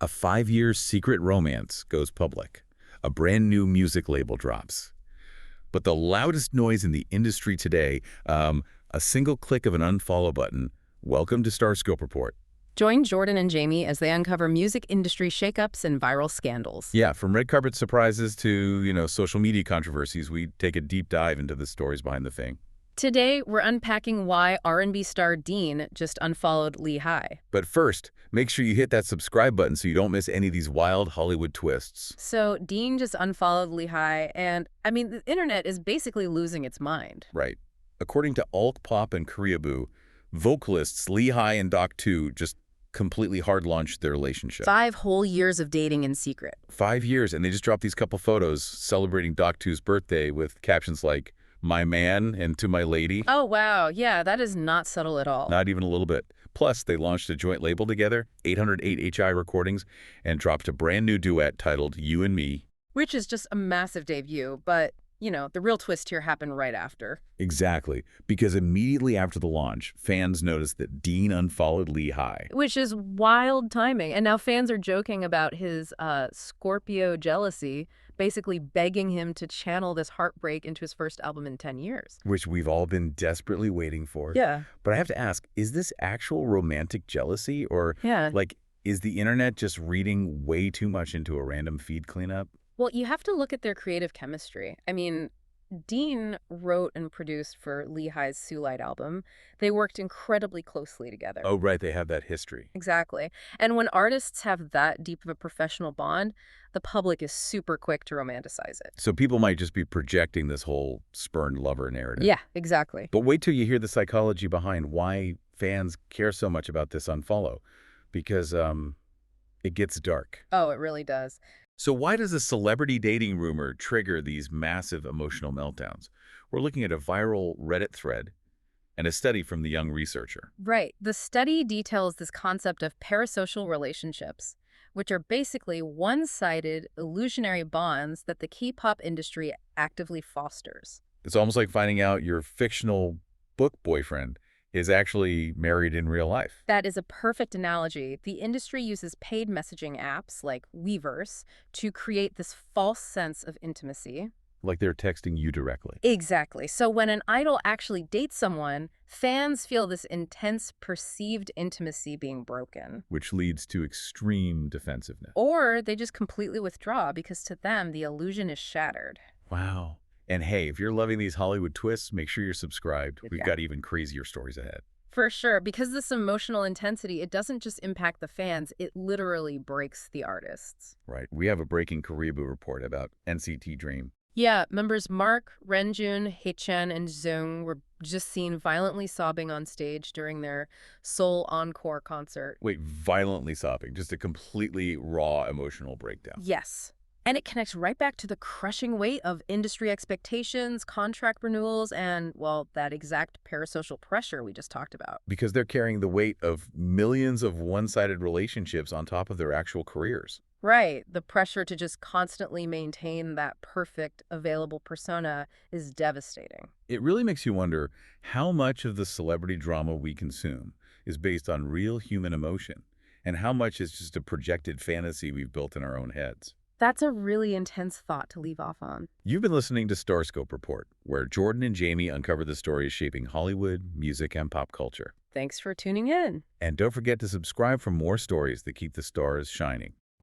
A 5-year secret romance goes public. A brand new music label drops. But the loudest noise in the industry today, a single click of an unfollow button. Welcome to Starscope Report. Join Jordan and Jamie as they uncover music industry shakeups and viral scandals. Yeah, from red carpet surprises to, social media controversies, we take a deep dive into the stories behind the thing. Today, we're unpacking why R&B star Dean just unfollowed Lee Hi. But first, make sure you hit that subscribe button so you don't miss any of these wild Hollywood twists. So Dean just unfollowed Lee Hi, and the internet is basically losing its mind. Right. According to Kpop and Koreaboo, vocalists Lee Hi and Dok2 just completely hard-launched their relationship. 5 whole years of dating in secret. 5 years, and they just dropped these couple photos celebrating Dok2's birthday with captions like, "My man" and "To my lady." Oh, wow. Yeah, that is not subtle at all. Not even a little bit. Plus, they launched a joint label together, 808 HI Recordings, and dropped a brand new duet titled You and Me. Which is just a massive debut, but, the real twist here happened right after. Exactly, because immediately after the launch, fans noticed that Dean unfollowed Lee Hi. Which is wild timing. And now fans are joking about his Scorpio jealousy, basically begging him to channel this heartbreak into his first album in 10 years. Which we've all been desperately waiting for. Yeah. But I have to ask, is this actual romantic jealousy? Or, is the internet just reading way too much into a random feed cleanup? Well, you have to look at their creative chemistry. Dean wrote and produced for Lee Hi's Suelite album. They worked incredibly closely together. Oh, right. They have that history. Exactly. And when artists have that deep of a professional bond, the public is super quick to romanticize it. So people might just be projecting this whole spurned lover narrative. Yeah, exactly. But wait till you hear the psychology behind why fans care so much about this unfollow. Because it gets dark. Oh, it really does. So why does a celebrity dating rumor trigger these massive emotional meltdowns? We're looking at a viral Reddit thread and a study from the young researcher. Right. The study details this concept of parasocial relationships, which are basically one-sided, illusionary bonds that the K-pop industry actively fosters. It's almost like finding out your fictional book boyfriend is actually married in real life. That is a perfect analogy. The industry uses paid messaging apps like Weverse to create this false sense of intimacy. Like they're texting you directly. Exactly. So when an idol actually dates someone, fans feel this intense perceived intimacy being broken. Which leads to extreme defensiveness. Or they just completely withdraw because to them, the illusion is shattered. Wow. And hey, if you're loving these Hollywood twists, make sure you're subscribed. We've got even crazier stories ahead. For sure, because this emotional intensity, it doesn't just impact the fans, it literally breaks the artists. Right. We have a breaking Koreaboo report about NCT Dream. Yeah, members Mark, Renjun, Haechan, and Jung were just seen violently sobbing on stage during their Seoul Encore concert. Wait, violently sobbing, just a completely raw emotional breakdown. Yes. And it connects right back to the crushing weight of industry expectations, contract renewals, and, well, that exact parasocial pressure we just talked about. Because they're carrying the weight of millions of one-sided relationships on top of their actual careers. Right. The pressure to just constantly maintain that perfect, available persona is devastating. It really makes you wonder how much of the celebrity drama we consume is based on real human emotion, and how much is just a projected fantasy we've built in our own heads. That's a really intense thought to leave off on. You've been listening to Starscope Report, where Jordan and Jamie uncover the stories shaping Hollywood, music, and pop culture. Thanks for tuning in. And don't forget to subscribe for more stories that keep the stars shining.